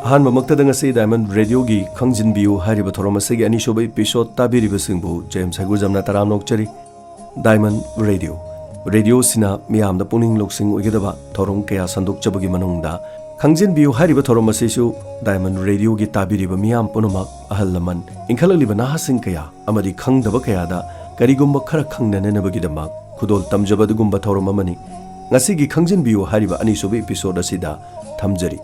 Ahmad diamond radio की खंजिनबियु Harib थोरमसगी अनिसुब episode ताबिरिबसिंगबु James हैगुजमना तरा नोकचरी diamond radio सिना मियामदा पुनिंग लोकसिंग ओइगदबा theorem कया संदोकचबगी मनुंगदा खंजिनबियु हारिब थोरमसिसु डायमंड रेडियो की ताबिरिब मियाम पुनमक अहल लमन इंखललिब नाहसिंग कया अमदी खंगदब कयादा करिगुंब खरा खंगननबगीदमक खुदोल तमजबदगुंब theorem अमनी ngasi खंजिनबियु Harib अनिसुब episode असिदा थमजरी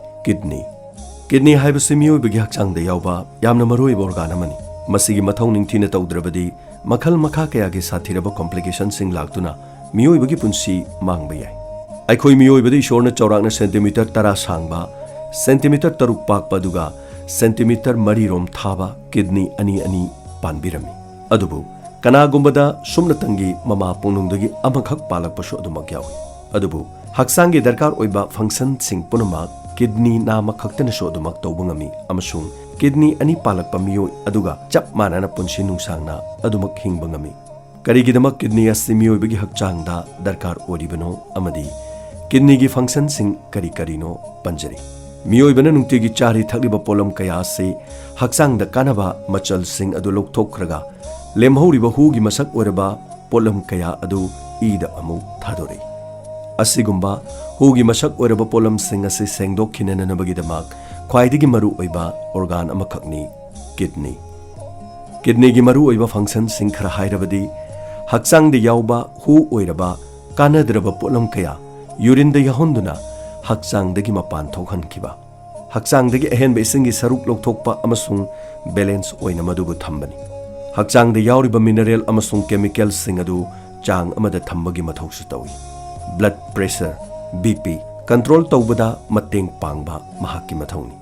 kidney हाइबसे मियोइबगी हक्चांगदा यावबा यामना मरुइब organ अमनी मसिगी मथौ निंगथिना तौद्रबदी मखल मखा कयागी साथिरब कॉम्प्लिकेशन सिंग लाक्तुना मियोइबगी पुंसी मांगबा याय अखोई मियोइबदी ईश्वरना चौराकना सेंटीमीटर 10 सांगबा सेंटीमीटर 3 पाकपा दुगा सेंटीमीटर 4 रोम थाबा किडनी अनि अनि पानबिरमी अदुबु कनागुंबदा सुमनतंगी ममा पुंगनुंगदगी अमखक पालकपसु अदुमक यावि अदुबु हक्सांगी दरकार ओइबा फंक्शन सिंग पुनमक किडनी नाम खक्तन सोदुमक तौबंगमी अमसुंग किडनी अनि पालकपा मियोइ अदुगा चप मानना पुंसी नुंसांगना अदुमक हिंगबंगमी करिगिदमक किडनी असि मियोइबगी हक्चांगदा दरकार ओरिबनो अमदी किडनी की फंक्शन सिंग करी करीनो पंजरी मियोइबना नुंतिगी चारी थक्लिबा पोलम कया से हक्चांगदा कानबा मचल सिंग अदु लोकथोखरगा लेमहौरिबा हुगी मसक ओरबा पोलम कया अदु ईदा अमु थादोरे असिगुंबा हुगी मसक ओरबा पोलम सिंग असि सेंगदोखिननबगीदमक ख्वाइदिगी मरु ओइबा ऑर्गन अमखकनी किडनी की मरु ओइबा फंक्शन सिंग खरा हाइरबदी हक्चांगदे यावबा हु ओइरबा कानद्रबा पोलम कया यूरिनदे यहोंदुना हक्चांगदगी मपान थोखनखिबा हक्चांगदगी अहेनबा इसिंगी सरुक लोकथोकपा अमसुंग बैलेंस ओइना मदुबु थंबनी हक्चांगदे यावरिबा मिनरल अमसुंग केमिकल सिंग अदु चांग अमदा थंबगी मथौसु तौई ब्लड प्रेशर बीपी कंट्रोल तौबदा मतेंग पांगबा महाकी मथौनी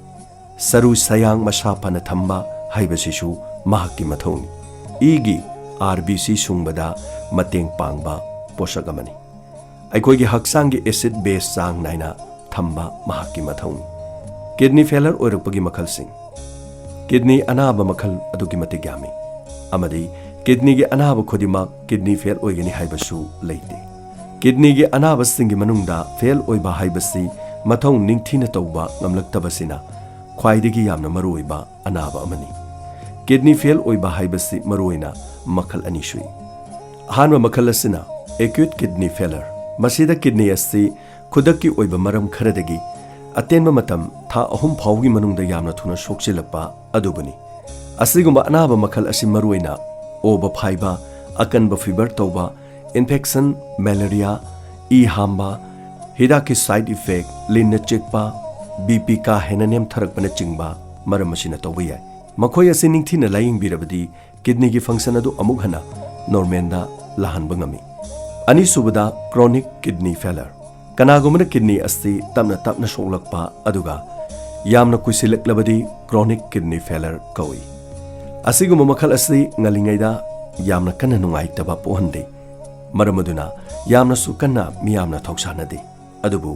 सरू सयांग मसा फन थंबा हाइबसिसु महाकी मथौनी ईगी आरबीसी सुंगबदा मतेंग पांगबा पोषक अमनी अखोइगी हक्सांगी एसिड बेस चांग नाइना थंबा महाकी मथौनी किडनी फेलर ओइरपगी मखल सिंग किडनी अनाब मखल अदुगी मतिग यामी अमदी किडनी की अनाब खुदिमक किडनी फेल ओइगनी हाइबसु लेते किडनी की अनाब सिंगी मनुंगदा फेल ओइबा हाइबसी मथौ निंगथिना तौबा ngमलक्तबसिना ख्वाइदिगी यामना मरुइबा अनाब अमनी किडनी फेल ओइबा हाइबसी मरुइना मखल अनि सुई अहानबा मखल असिना एक्यूट किडनी फेलर मसीदा किडनी असि खुदक्की ओइबा मरम खरदगी अतेनबा मतम था अहुम फाउगी मनुंगदा यामना थुना सोक्सिलक्पा अदुबनी असिगुंबा अनाब मखल असि मरुइना ओबा फाइबा अकनबा फीवर तौबा इन्फेक्शन मलेरिया ई हांबा हिदाक की साइड इफेक्ट लिन चेकपा बीपी का हेना नेम थरकपन चिंगबा मरम मसिना तौबा याय मखोय असि निंगथिना लायिंगबिरबदी किडनी की फंक्शन अदु अमुक हना नॉर्मल लाहनबा ngami अनि सुबदा क्रोनिक किडनी फेलर कनागुमना किडनी अस्ति तमना तपना सोलकपा अदुगा यामना कुसिलक्लबदी क्रोनिक किडनी फेलर कौई असिगुम मखल असि ngalingaida यामना कन्ना नुंगाइतबा पोहंदे मरमदुना यामना सुकन्ना मियामना थौसानदे अदुबु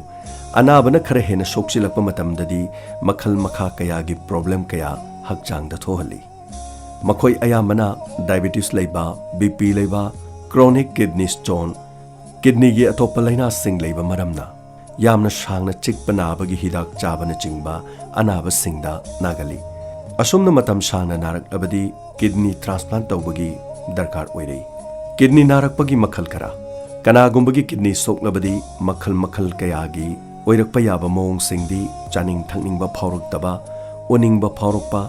अनाबना खरा हेना सोक्सिलक्पा मतमददी मखल मखा कयागी प्रॉब्लम कया हक्चांगदा थोहली मखोय अयामना डायबिटीज लेबा बीपी लेबा क्रोनिक किडनी स्टोन किडनी की अतोप लाइना सिंग लेबा मरमना यामना सांगना चिकपा नाबगी हिदाक चाबना चिंगबा अनाब सिंगदा नागली असुमना मतम सांगना नारकलबदी किडनी ट्रांसप्लांट तौबगी दरकार ओइरे किडनी नारकपगी मखल करा कनागुंबगी किडनी सोक्लबदी मखल मखल कयागी ओइरकपा याबा मोंग सिंगदी चानिंग थंगनिंगबा फाउरक्तबा ओनिंगबा फाउरकपा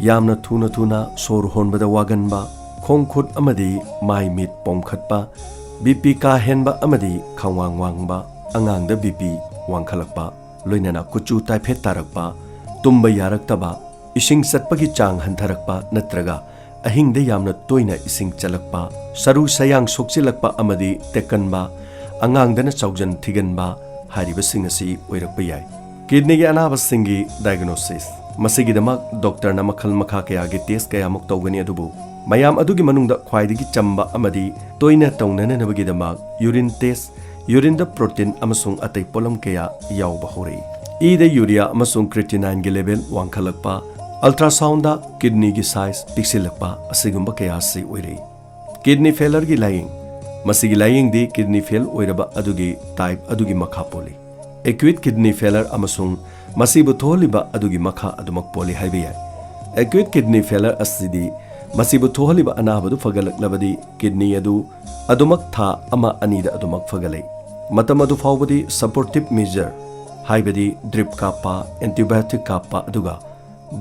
यामना थुना थुना सोर होनबदा वागनबा खोंखुट अमदी माइ मिट पोंखटपा बीपी का हेनबा अमदी खवांग वांगबा अंगांगदा बीपी वांखलकपा लोइनना कुचु ताइफेट तारकपा तुम्बा यारक्तबा इसिंग चटपगी चांग हंथरकपा नत्रगा अहिंगदे यामना तोइना इसिंग चलकपा सरू सयांग सोक्सिलकपा अमदी तेकनबा अंगांगदना चौजन थिगनबा हारिबसिंग असि ओइरकपा याय किडनी की अनाबसिंगी डायग्नोसिस मसिगिदमक डॉक्टर न मखल मखा कयागी टेस्ट कयामुक तौगनी अदुबु मयाम अदुगी मनुंगदा ख्वाइदिगी चंबा अमदी तोइना तौनननबगीदमक यूरिन टेस्ट यूरिनदा प्रोटीन अमसुंग अतै पोलम कया यावबा होरे ईदा यूरिया अमसुंग क्रिएटिनाइन गी लेवल वांखलकपा अल्ट्रासाउंड किडनी की साइज पिक्सिलक्पा असिगुंबा कयासी ओइरे किडनी फेलर की लाइंग मसिगी लाइंग दी किडनी फेल ओइरबा अदुगी टाइप अदुगी मखा पोली acute kidney failure amasung masibu tholiba adugi makha adumak poli haibe yai. Acute kidney failure asidi masibu tholiba anabadu fagalaklabadi kidney adumak tha ama anida adumak fagalai. Matam adu fawbadi supportive measure haibadi drip kappa antibiotic kappa aduga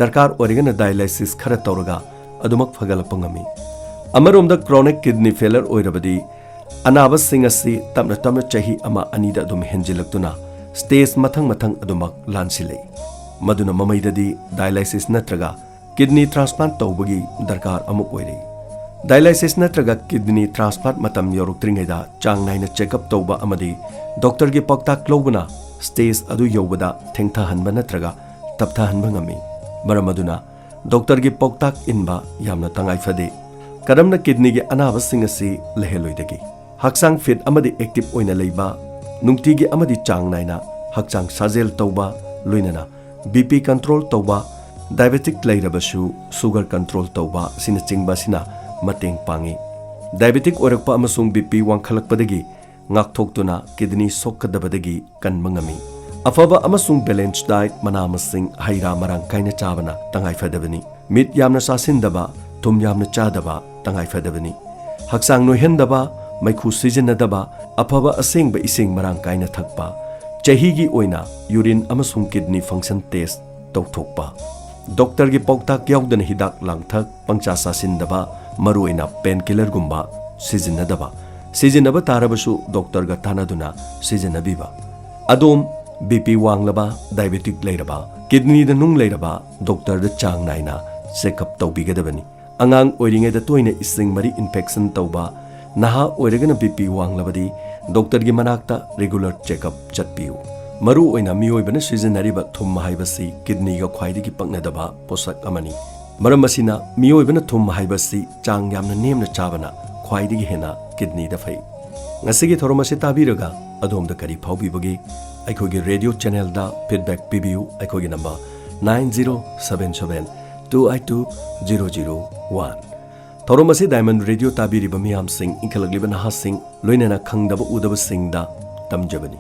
darkar origana dialysis khara tawraga adumak fagalapangami. Amaromda chronic kidney failure oirabadi anaba singasi tamna chahi ama anida adum henjilaktuna stage mathang adumak lansilei. Maduna mamaidadi dialysis natraga kidney transplant tawbagi darkar amuk oirei. Dialysis natraga kidney transplant matam yoruktringaida chang naina checkup tawba amadi doctor gi paktak lobuna stage adu yobada thengtha hanba natraga taptha hanba ngami. Maramaduna doctor gi paktak inba yamna tangai fade. Karamna kidney gi anaba singasi leheloidagi. Haksang fit amadi active oina leiba nungti gi amadi chang naina haksang sajel tawba loinana BP control tawba diabetic leirabasu sugar control tawba sina chingba sina mateng pangi. Diabetic orakpa amasung BP wangkhalakpadagi ngakthokduna kidney sokkadabadagi kanmangami. Afaba amasung balanced diet manamasing haira marang kaina chabana tangai fadabani. Mit yamna sasindaba thum yamna chadaba tangai fadabani. Haksang noihendaba maikhu sizinadaba afaba asengba ising marang kaina thakpa. Chahigi oina urine amasung kidney function test tawthokpa. Doctor gi poktak yaudana hidak langthak pangcha sasindaba maruina painkiller gumba sizinadaba. Sizinaba tarabasu doctor ga tanaduna sizinabiba. Adom BP wanglaba diabetic leiraba kidney da nung leiraba doctor da chang naina check up tawbigadabani. Angang oiringe da toina ising mari infection tawba naha oiragana BP wanglabadi doctor gi manakta regular check up chatpiu. Maru oina miyoibana sizinariba thum haibasi kidney ga khwaidagi paknadaba posak amani. Maram asina miyoibana thum haibasi chang yamna nemna chabana khwaidagi hena kidney da fai. Ngasigi thoromasi tabiraga adomda kari phawbibagi aikogi radio channel da feedback pibiu aikogi number 9077282001. Thoromasi Diamond Radio tabiriba miyam sing inkalagliba naha sing loinana khangdaba udaba sing da tamjabani.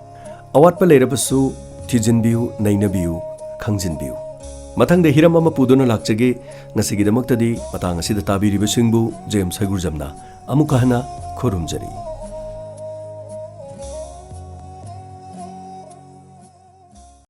Awatpa leirabasu thijinbiu nainabiu khangjinbiu. Mathangda hiram ama puduna lakchage ngasigidamuktadi matang asida tabiriba singbu James Haigurjamna amukahana khurumjari.